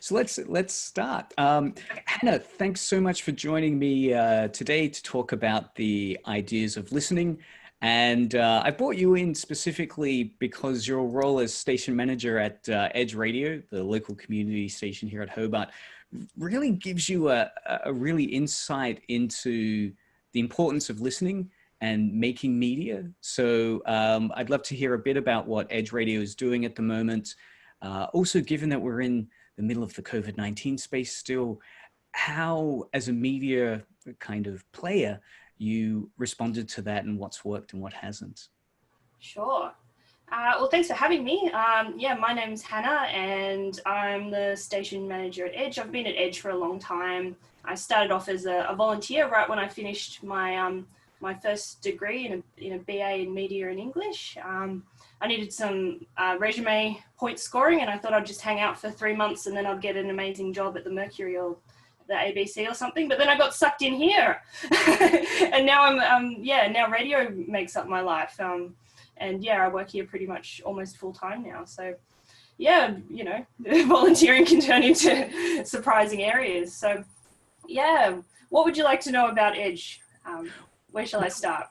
So let's start. Hannah, thanks so much for joining me today to talk about the ideas of listening. And I brought you in specifically because your role as station manager at Edge Radio, the local community station here at Hobart, really gives you a really insight into the importance of listening and making media. So I'd love to hear a bit about what Edge Radio is doing at the moment. Also, given that we're in the middle of the COVID-19 space still, how, as a media kind of player, you responded to that and what's worked and what hasn't. Sure. Well, thanks for having me. Yeah, my name's Hannah and I'm the station manager at Edge. I've been at Edge for a long time. I started off as a volunteer right when I finished my first degree in a BA in Media and English. I needed some resume point scoring and I thought I'd just hang out for 3 months and then I'd get an amazing job at the Mercury or the ABC or something, but then I got sucked in here. And now now radio makes up my life. And yeah, I work here pretty much almost full time now. So yeah, volunteering can turn into surprising areas. So yeah, what would you like to know about Edge? Where shall I start?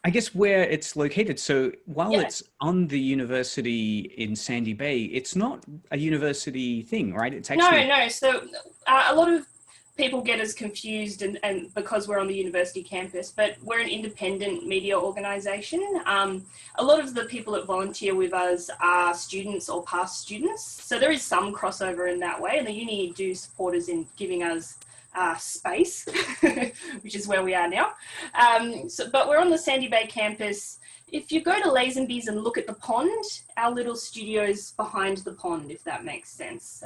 I guess where it's located. So while Yeah. it's on the university in Sandy Bay, it's not a university thing, right? It's actually No. So a lot of people get us confused and because we're on the university campus, but we're an independent media organisation. A lot of the people that volunteer with us are students or past students. So there is some crossover in that way, and the uni do support us in giving us space, which is where we are now. But we're on the Sandy Bay campus. If you go to Lazenby's and look at the pond, our little studio's behind the pond, if that makes sense.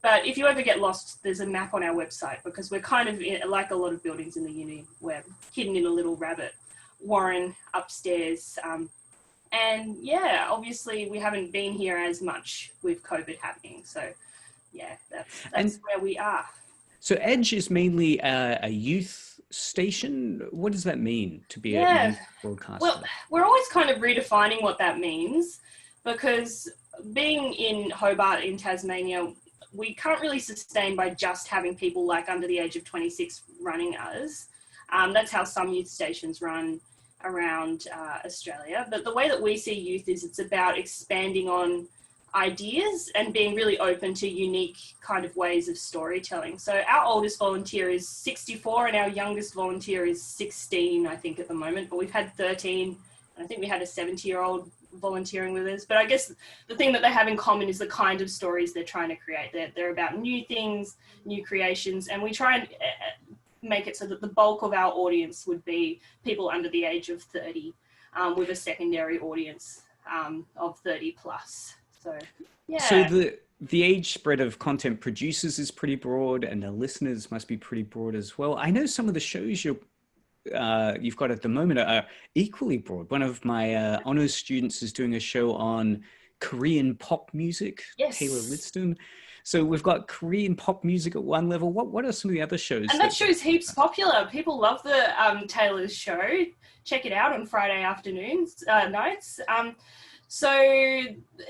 But if you ever get lost, there's a map on our website because we're kind of like a lot of buildings in the uni. We're hidden in a little rabbit warren upstairs. And yeah, obviously we haven't been here as much with COVID happening. So yeah, that's where we are. so Edge is mainly a youth station. What does that mean to be a Yeah. youth broadcaster? Well, we're always kind of redefining what that means because being in Hobart in Tasmania, we can't really sustain by just having people like under the age of 26 running us. That's how some youth stations run around Australia. But the way that we see youth is it's about expanding on ideas and being really open to unique kind of ways of storytelling. So our oldest volunteer is 64 and our youngest volunteer is 16, I think, at the moment, but we've had 13. I think we had a 70-year-old volunteering with us. But I guess the thing that they have in common is the kind of stories they're trying to create. They're about new things, new creations, and we try and make it so that the bulk of our audience would be people under the age of 30 with a secondary audience of 30 plus. So, yeah. So the age spread of content producers is pretty broad, and the listeners must be pretty broad as well. I know some of the shows you've got at the moment are equally broad. One of my honors students is doing a show on Korean pop music, Yes. Taylor Lidston. So we've got Korean pop music at one level. What are some of the other shows? And that show's heaps popular. People love the Taylor's show. Check it out on Friday afternoons, nights. So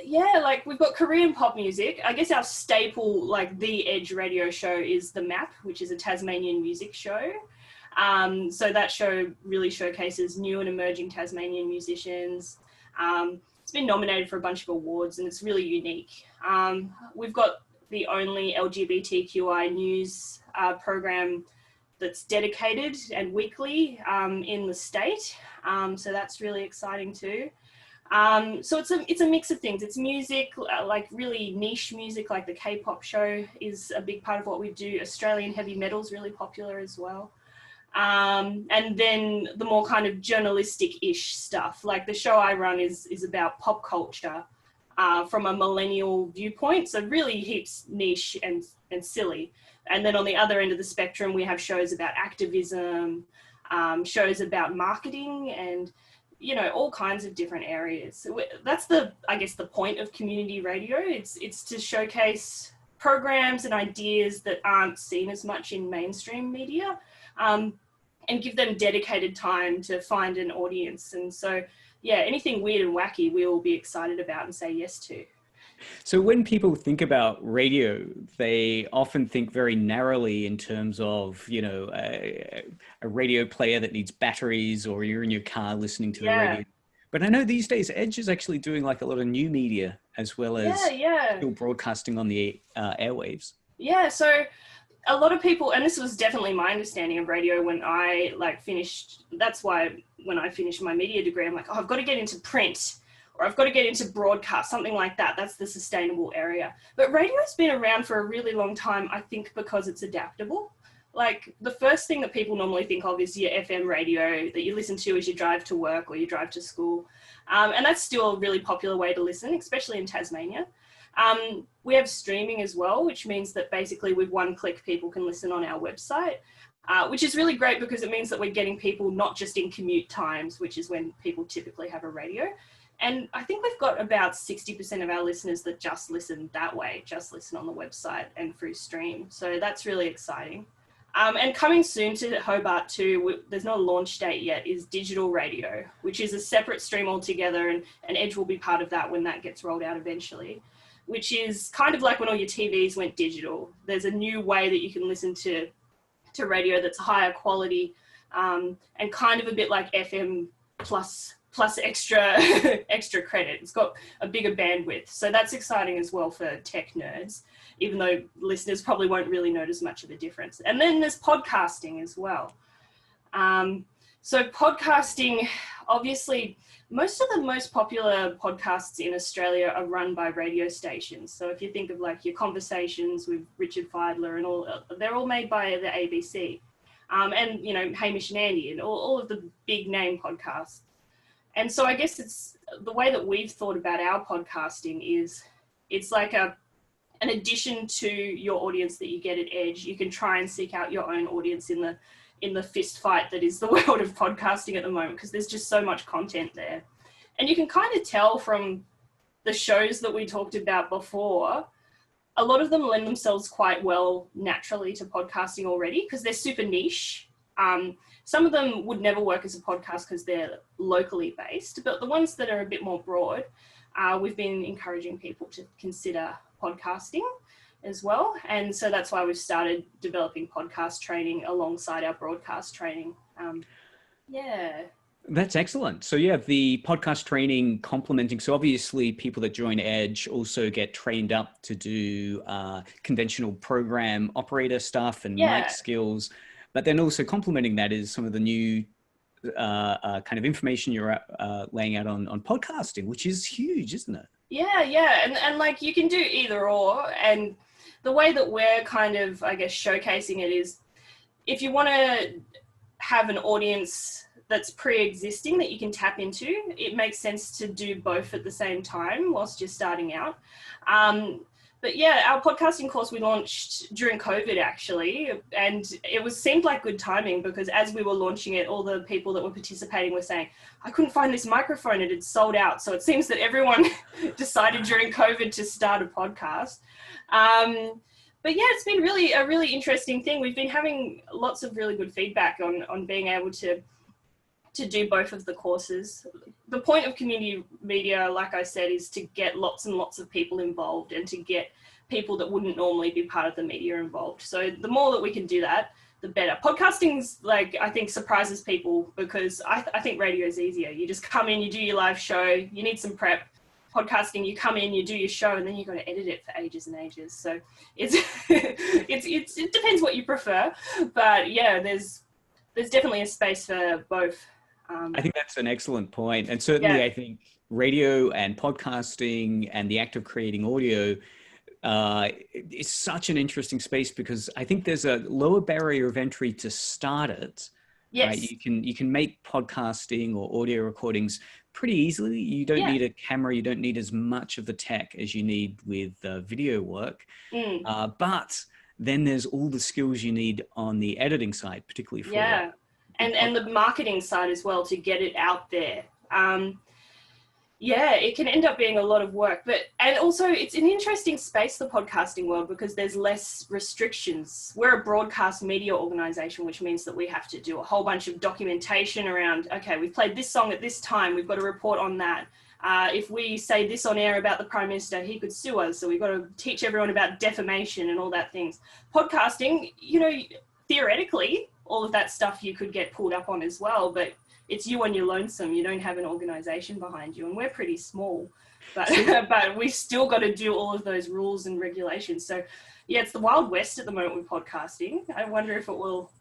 yeah, like we've got Korean pop music. I guess our staple, like the Edge radio show is The Map, which is a Tasmanian music show. So that show really showcases new and emerging Tasmanian musicians. It's been nominated for a bunch of awards and it's really unique. We've got the only LGBTQI news program that's dedicated and weekly in the state. So that's really exciting too. So it's a mix of things. It's music, like really niche music, like the K-pop show is a big part of what we do. Australian heavy metal is really popular as well. And then the more kind of journalistic-ish stuff, like the show I run is about pop culture from a millennial viewpoint. So really heaps niche and silly. And then on the other end of the spectrum, we have shows about activism, shows about marketing and all kinds of different areas. So that's I guess the point of community radio. It's to showcase programs and ideas that aren't seen as much in mainstream media, and give them dedicated time to find an audience. And so, yeah, anything weird and wacky, we will be excited about and say yes to. So when people think about radio, they often think very narrowly in terms of, a radio player that needs batteries, or you're in your car listening to the Yeah, radio. But I know these days Edge is actually doing like a lot of new media as well yeah, as yeah. still broadcasting on the airwaves. Yeah, so a lot of people, and this was definitely my understanding of radio when I like finished, that's why when I finished my media degree, I'm like, oh, I've got to get into print, or I've got to get into broadcast, something like that. That's the sustainable area. But radio's been around for a really long time, I think, because it's adaptable. Like the first thing that people normally think of is your FM radio that you listen to as you drive to work or you drive to school. And that's still a really popular way to listen, especially in Tasmania. We have streaming as well, which means that basically with one click, people can listen on our website, which is really great because it means that we're getting people not just in commute times, which is when people typically have a radio. And I think we've got about 60% of our listeners that just listen that way, just listen on the website and through stream. So that's really exciting. And coming soon to Hobart too, there's no launch date yet, is digital radio, which is a separate stream altogether, and Edge will be part of that when that gets rolled out eventually, which is kind of like when all your TVs went digital. There's a new way that you can listen to radio that's higher quality, and kind of a bit like FM plus extra extra credit. It's got a bigger bandwidth. So that's exciting as well for tech nerds, even though listeners probably won't really notice much of a difference. And then there's podcasting as well. So podcasting, obviously, most of the most popular podcasts in Australia are run by radio stations. So if you think of like your conversations with Richard Feidler and all, they're all made by the ABC. And, Hamish and Andy and all of the big name podcasts. And so I guess it's the way that we've thought about our podcasting is it's like an addition to your audience that you get at Edge. You can try and seek out your own audience in the fist fight that is the world of podcasting at the moment, because there's just so much content there. And you can kind of tell from the shows that we talked about before, a lot of them lend themselves quite well naturally to podcasting already because they're super niche. Some of them would never work as a podcast because they're locally based, but the ones that are a bit more broad, we've been encouraging people to consider podcasting as well. And so that's why we've started developing podcast training alongside our broadcast training. Yeah. That's excellent. So you have the podcast training complementing. So obviously people that join Edge also get trained up to do conventional program operator stuff and mic skills. But then also complementing that is some of the new kind of information you're laying out on podcasting, which is huge, isn't it? Yeah, yeah. And like you can do either or. And the way that we're kind of, I guess, showcasing it is if you want to have an audience that's pre-existing that you can tap into, it makes sense to do both at the same time whilst you're starting out. But yeah, our podcasting course we launched during COVID actually, and it seemed like good timing because as we were launching it, all the people that were participating were saying, I couldn't find this microphone, it had sold out. So it seems that everyone decided during COVID to start a podcast. But yeah, it's been really a really interesting thing. We've been having lots of really good feedback on being able to do both of the courses. The point of community media, like I said, is to get lots and lots of people involved and to get people that wouldn't normally be part of the media involved. So the more that we can do that, the better. Podcasting's like, I think surprises people because I think radio is easier. You just come in, you do your live show, you need some prep. Podcasting, you come in, you do your show, and then you've got to edit it for ages and ages. So it's, it depends what you prefer, but yeah, there's definitely a space for both. I think that's an excellent point. And certainly I think radio and podcasting and the act of creating audio is such an interesting space because I think there's a lower barrier of entry to start it. Yes. Right? You can make podcasting or audio recordings pretty easily. You don't need a camera. You don't need as much of the tech as you need with video work. But then there's all the skills you need on the editing side, particularly for and the marketing side as well to get it out there. It can end up being a lot of work, and also it's an interesting space, the podcasting world, because there's less restrictions. We're a broadcast media organization, which means that we have to do a whole bunch of documentation around, okay, we've played this song at this time, we've got to report on that. If we say this on air about the Prime Minister, he could sue us. So we've got to teach everyone about defamation and all that things. Podcasting, theoretically, all of that stuff you could get pulled up on as well, but it's you on your lonesome. You don't have an organization behind you, and we're pretty small, but but we still got to do all of those rules and regulations. So yeah, it's the Wild West at the moment with podcasting. I wonder if it will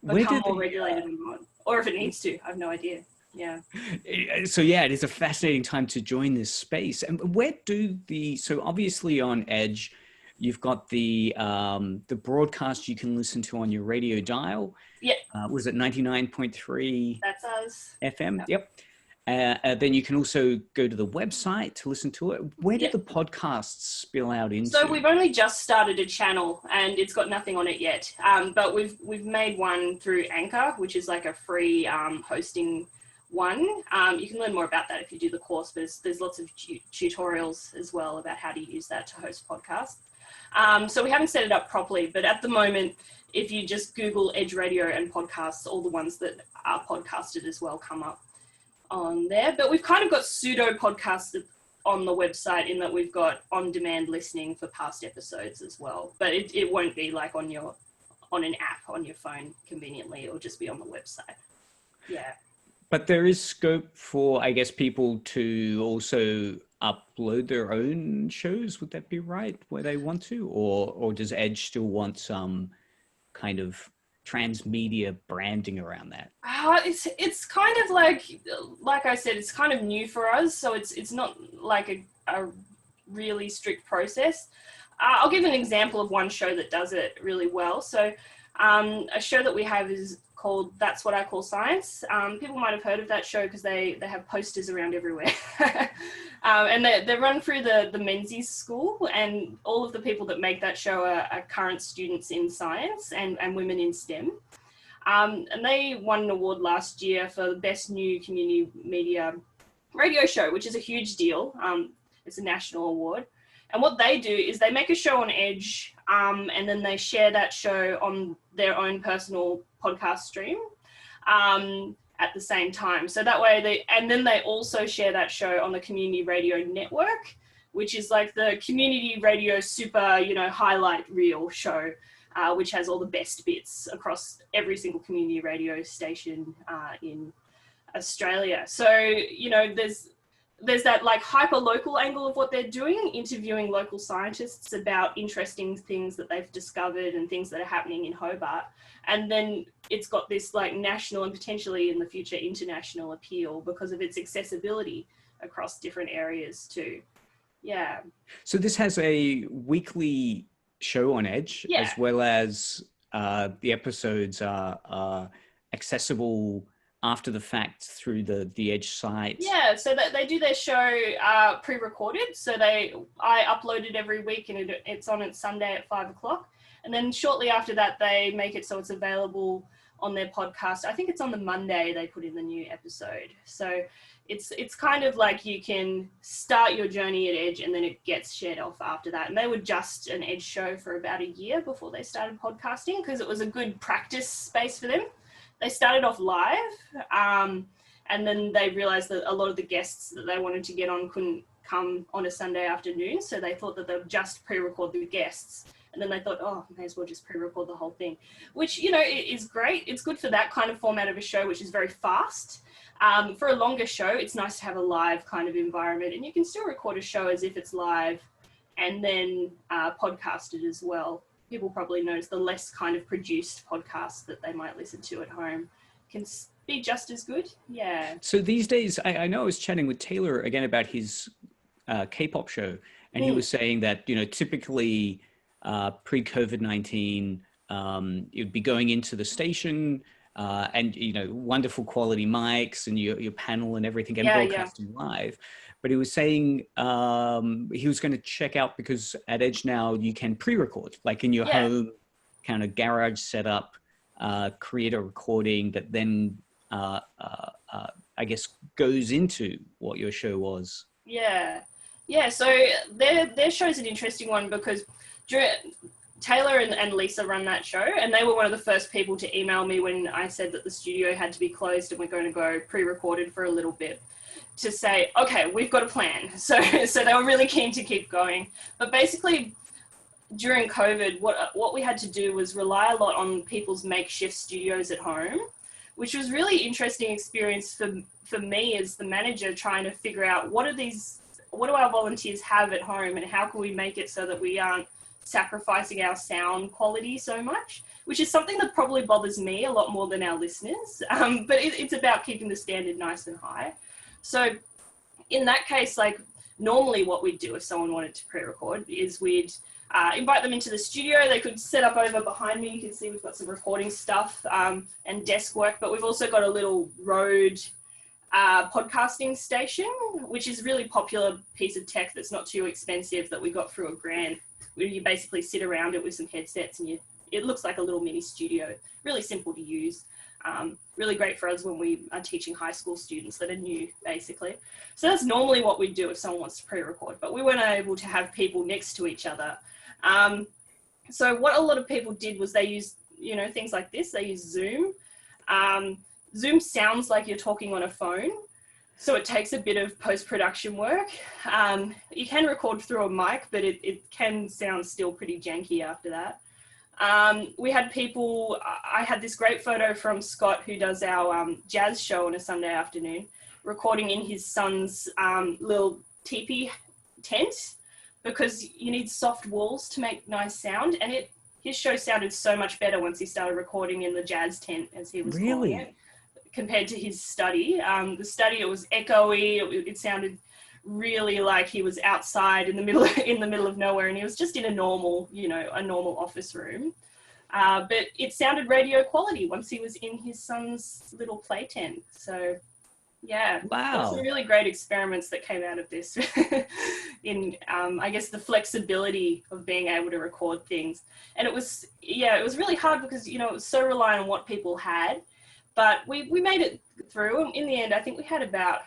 become more regulated or not, or if it needs to. I have no idea. Yeah. So yeah, it is a fascinating time to join this space. And so obviously on Edge, you've got the broadcast you can listen to on your radio dial. Yeah. Was it 99.3? That's us. FM? Yep. Then you can also go to the website to listen to it. Where did the podcasts spill out into? So we've only just started a channel and it's got nothing on it yet. But we've made one through Anchor, which is like a free hosting one. You can learn more about that if you do the course. There's lots of tutorials as well about how to use that to host podcasts. So we haven't set it up properly, but at the moment, if you just Google Edge Radio and podcasts, all the ones that are podcasted as well come up on there. But we've kind of got pseudo podcasts on the website in that we've got on-demand listening for past episodes as well. But it won't be like on an app on your phone conveniently. It'll just be on the website. Yeah. But there is scope for, I guess, people to also upload their own shows. Would that be right, where they want to? Or does Edge still want some kind of transmedia branding around that? It's kind of like I said, it's kind of new for us. So it's not like a really strict process. I'll give an example of one show that does it really well. So a show that we have is called That's What I Call Science. People might have heard of that show because they have posters around everywhere. And they run through the Menzies School, and all of the people that make that show are current students in science and women in STEM. And they won an award last year for the best new community media radio show, which is a huge deal. It's a national award. And what they do is they make a show on Edge, and then they share that show on their own personal podcast stream at the same time. So that way then they also share that show on the community radio network, which is like the community radio super, highlight reel show, which has all the best bits across every single community radio station in Australia. So, there's that like hyper local angle of what they're doing, interviewing local scientists about interesting things that they've discovered and things that are happening in Hobart. And then it's got this like national and potentially in the future international appeal because of its accessibility across different areas too. Yeah. So this has a weekly show on Edge, as well as the episodes are accessible after the fact through the Edge site. Yeah, so that they do their show pre-recorded. So I upload it every week, and it's on Sunday at 5:00. And then shortly after that, they make it so it's available on their podcast. I think it's on the Monday they put in the new episode. So it's kind of like you can start your journey at Edge and then it gets shared off after that. And they were just an Edge show for about a year before they started podcasting because it was a good practice space for them. They started off live, and then they realized that a lot of the guests that they wanted to get on couldn't come on a Sunday afternoon, so they thought that they would just pre-record the guests. And then they thought, may as well just pre-record the whole thing, which, is great. It's good for that kind of format of a show, which is very fast. For a longer show, it's nice to have a live kind of environment, and you can still record a show as if it's live and then podcast it as well. People probably notice the less kind of produced podcasts that they might listen to at home can be just as good. Yeah. So these days, I know I was chatting with Taylor again about his K-pop show, and he was saying that, typically pre-COVID-19, you'd be going into the station and, wonderful quality mics and your panel and everything and broadcasting live. But he was saying he was going to check out because at Edge now you can pre-record, like in your home kind of garage setup, create a recording that then I guess goes into what your show was. Yeah. So their show's an interesting one because Taylor and Lisa run that show, and they were one of the first people to email me when I said that the studio had to be closed and we're going to go pre-recorded for a little bit. to say, okay, we've got a plan. So they were really keen to keep going. But basically, during COVID, what we had to do was rely a lot on people's makeshift studios at home, which was really interesting experience for me as the manager, trying to figure out what do our volunteers have at home and how can we make it so that we aren't sacrificing our sound quality so much, which is something that probably bothers me a lot more than our listeners. But it's about keeping the standard nice and high. So in that case, like normally what we'd do if someone wanted to pre-record is we'd invite them into the studio. They could set up over behind me. You can see we've got some recording stuff and desk work, but we've also got a little Rode podcasting station, which is a really popular piece of tech that's not too expensive that we got through a grant, where you basically sit around it with some headsets and it looks like a little mini studio, really simple to use. Really great for us when we are teaching high school students that are new, basically. So that's normally what we do if someone wants to pre-record, but we weren't able to have people next to each other. So what a lot of people did was they used, things like this. They use Zoom. Zoom sounds like you're talking on a phone, so it takes a bit of post-production work. You can record through a mic, but it can sound still pretty janky after that. We had people, I had this great photo from Scott, who does our jazz show on a Sunday afternoon, recording in his son's little teepee tent, because you need soft walls to make nice sound. And his show sounded so much better once he started recording in the jazz tent, as he was calling it, compared to his study. The study, it was echoey. It sounded really like he was outside in the middle of nowhere, and he was just in a normal office room. But it sounded radio quality once he was in his son's little play tent. So yeah, wow, some really great experiments that came out of this in I guess the flexibility of being able to record things. And it was really hard because it was so reliant on what people had, but we made it through. In the end, I think we had about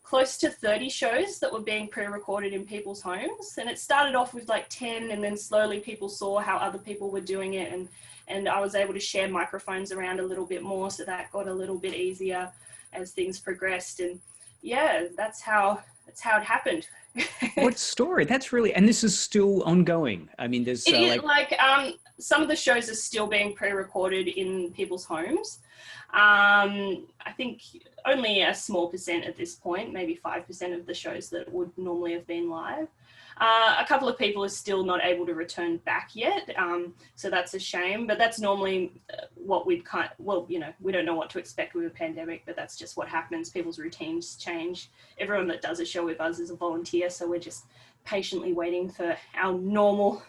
close to 30 shows that were being pre-recorded in people's homes. And it started off with like 10, and then slowly people saw how other people were doing it, and I was able to share microphones around a little bit more, so that got a little bit easier as things progressed. And yeah, that's how it happened. What a story. That's really, and this is still ongoing. I mean, there's some of the shows are still being pre-recorded in people's homes. I think only a small percent at this point, maybe 5% of the shows that would normally have been live. A couple of people are still not able to return back yet, so that's a shame. But that's normally what we don't know what to expect with a pandemic, but that's just what happens. People's routines change. Everyone that does a show with us is a volunteer, so we're just patiently waiting for our normal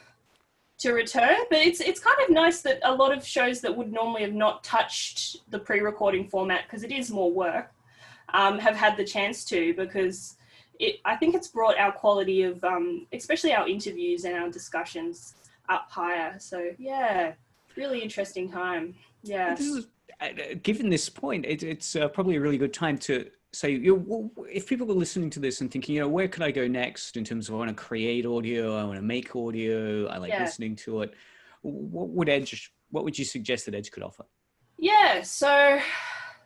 to return. But it's kind of nice that a lot of shows that would normally have not touched the pre-recording format, because it is more work, have had the chance to, because I think it's brought our quality of, especially our interviews and our discussions, up higher. So yeah, really interesting time. Yeah. Given this point, it's probably a really good time to say, if people are listening to this and thinking, where could I go next in terms of I want to create audio, I want to make audio, I like listening to it. What would you suggest that Edge could offer? Yeah. So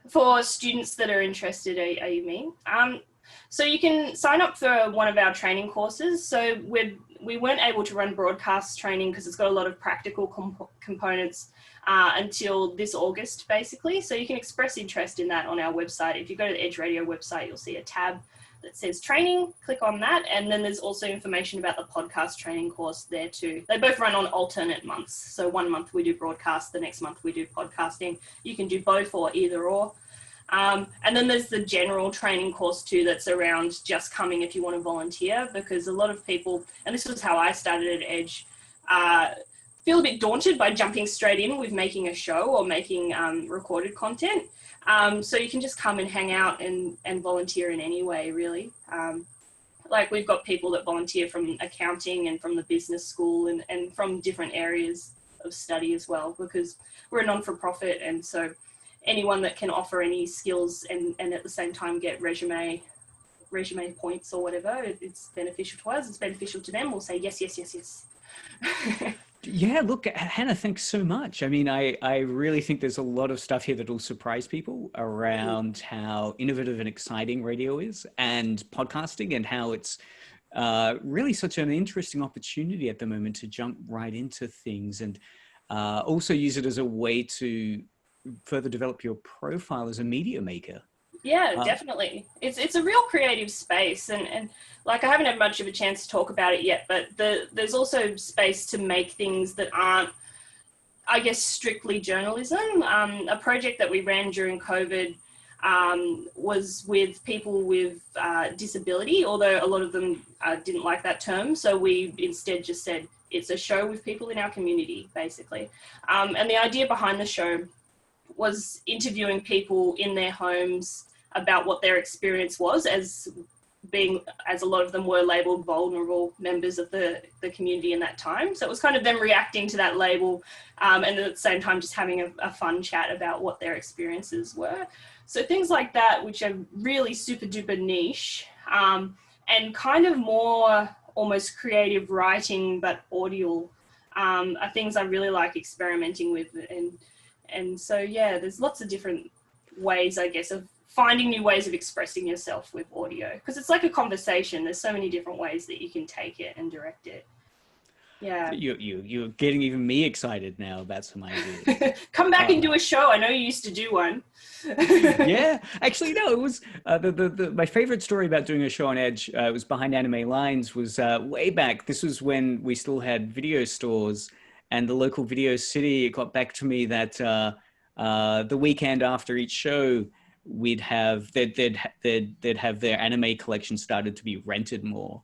for students that are interested, are you mean? So you can sign up for one of our training courses. So we weren't able to run broadcast training because it's got a lot of practical components until this August, basically. So you can express interest in that on our website. If you go to the Edge Radio website, you'll see a tab that says training. Click on that. And then there's also information about the podcast training course there too. They both run on alternate months. So one month we do broadcast, the next month we do podcasting. You can do both or either or. And then there's the general training course too, that's around just coming if you want to volunteer, because a lot of people, and this was how I started at Edge, feel a bit daunted by jumping straight in with making a show or making recorded content. So you can just come and hang out and volunteer in any way, really. Like we've got people that volunteer from accounting and from the business school and from different areas of study as well, because we're a non-for-profit, and so anyone that can offer any skills and at the same time get resume points or whatever, it's beneficial to us, it's beneficial to them. We'll say yes, yes, yes, yes. Yeah, look, Hannah, thanks so much. I mean, I really think there's a lot of stuff here that will surprise people around how innovative and exciting radio is and podcasting and how it's really such an interesting opportunity at the moment to jump right into things and also use it as a way to further develop your profile as a media maker. Yeah, Uh, definitely. It's a real creative space, and like I haven't had much of a chance to talk about it yet, but there's also space to make things that aren't, I guess, strictly journalism. A project that we ran during COVID was with people with disability, although a lot of them didn't like that term. So we instead just said it's a show with people in our community, basically. And the idea behind the show was interviewing people in their homes about what their experience was as a lot of them were labelled vulnerable members of the community in that time. So it was kind of them reacting to that label and at the same time just having a fun chat about what their experiences were. So things like that, which are really super duper niche and kind of more almost creative writing but audio are things I really like experimenting with. And so, yeah, there's lots of different ways, I guess, of finding new ways of expressing yourself with audio, because it's like a conversation. There's so many different ways that you can take it and direct it. Yeah. you're getting even me excited now about some ideas. Come back and Uh, do a show. I know you used to do one. yeah, actually, no, it was my favorite story about doing a show on Edge. Was behind Anime Lines was way back. This was when we still had video stores, and the local video city got back to me that the weekend after each show, we'd have they'd have their anime collection started to be rented more.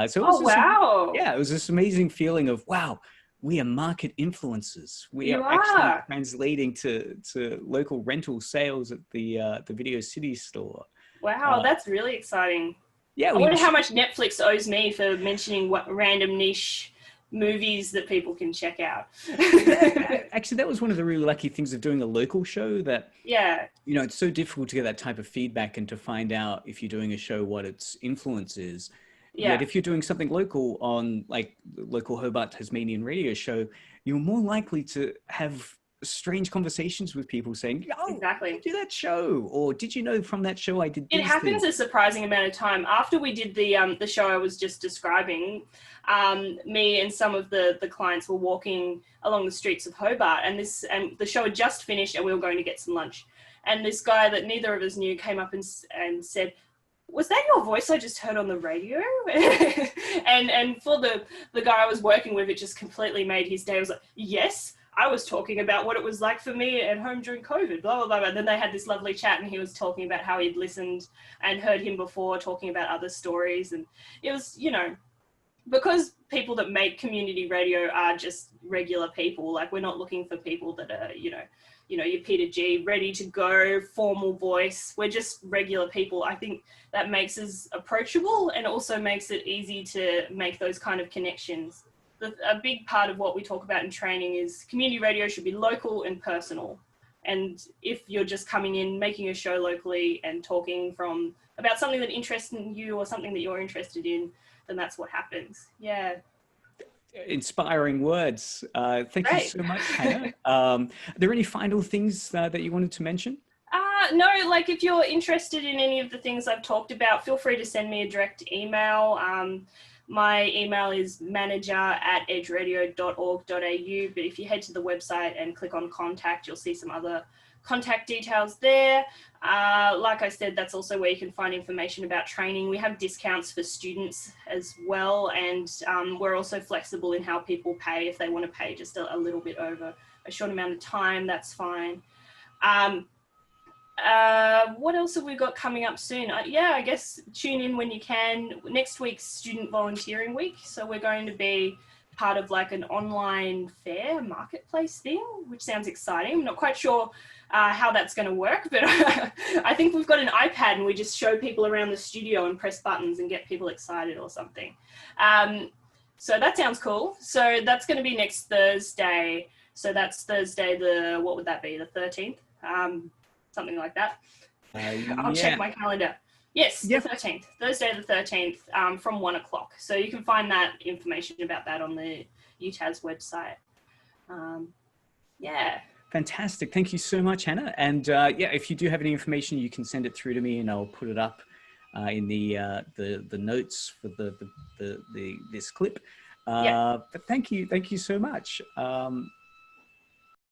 So it was Oh, this, wow. yeah, it was this amazing feeling of wow, we are market influencers. We You are actually are. translating to local rental sales at the Video City store. Wow, Uh, that's really exciting. yeah, I we wonder how much Netflix owes me for mentioning what random niche movies that people can check out. yeah, actually that was one of the really lucky things of doing a local show that Yeah, it's so difficult to get that type of feedback and to find out if you're doing a show what its influence is. Yet yeah, if you're doing something local on like the local Hobart Tasmanian radio show, you're more likely to have strange conversations with people saying, "Oh, you exactly. do that show," or "Did you know from that show I did It these happens things?" a surprising amount of time after we did the show I was just describing. Me and some of the clients were walking along the streets of Hobart, and the show had just finished, and we were going to get some lunch. And this guy that neither of us knew came up and said, "Was that your voice I just heard on the radio?" and for the guy I was working with, it just completely made his day. I was like, "Yes, I was talking about what it was like for me at home during COVID, blah, blah, blah." And then they had this lovely chat, and he was talking about how he'd listened and heard him before talking about other stories. And it was, because people that make community radio are just regular people, like we're not looking for people that are, your Peter G, ready to go, formal voice. We're just regular people. I think that makes us approachable and also makes it easy to make those kind of connections. A big part of what we talk about in training is community radio should be local and personal. And if you're just coming in, making a show locally and talking about something that interests you or something that you're interested in, then that's what happens. Yeah. Inspiring words. Thank you Great. so much, Hannah. Are there any final things that you wanted to mention? No, like if you're interested in any of the things I've talked about, feel free to send me a direct email. My email is manager@edgeradio.org.au, but if you head to the website and click on contact, you'll see some other contact details there. Like I said, that's also where you can find information about training. We have discounts for students as well, and we're also flexible in how people pay. If they want to pay just a little bit over a short amount of time, that's fine. What else have we got coming up soon? I guess tune in when you can. Next week's Student Volunteering Week, so we're going to be part of like an online fair marketplace thing, which sounds exciting. I'm not quite sure how that's going to work, but I think we've got an iPad and we just show people around the studio and press buttons and get people excited or something. So that sounds cool. So that's going to be next Thursday. So that's Thursday, what would that be? The 13th? Something like that. I'll check my calendar. Yes, the 13th, Thursday the 13th, from 1 o'clock. So you can find that information about that on the UTAS website. Um, yeah, Fantastic. Thank you so much, Hannah. And yeah, if you do have any information, you can send it through to me, and I'll put it up in the notes for this clip. yeah. But thank you so much.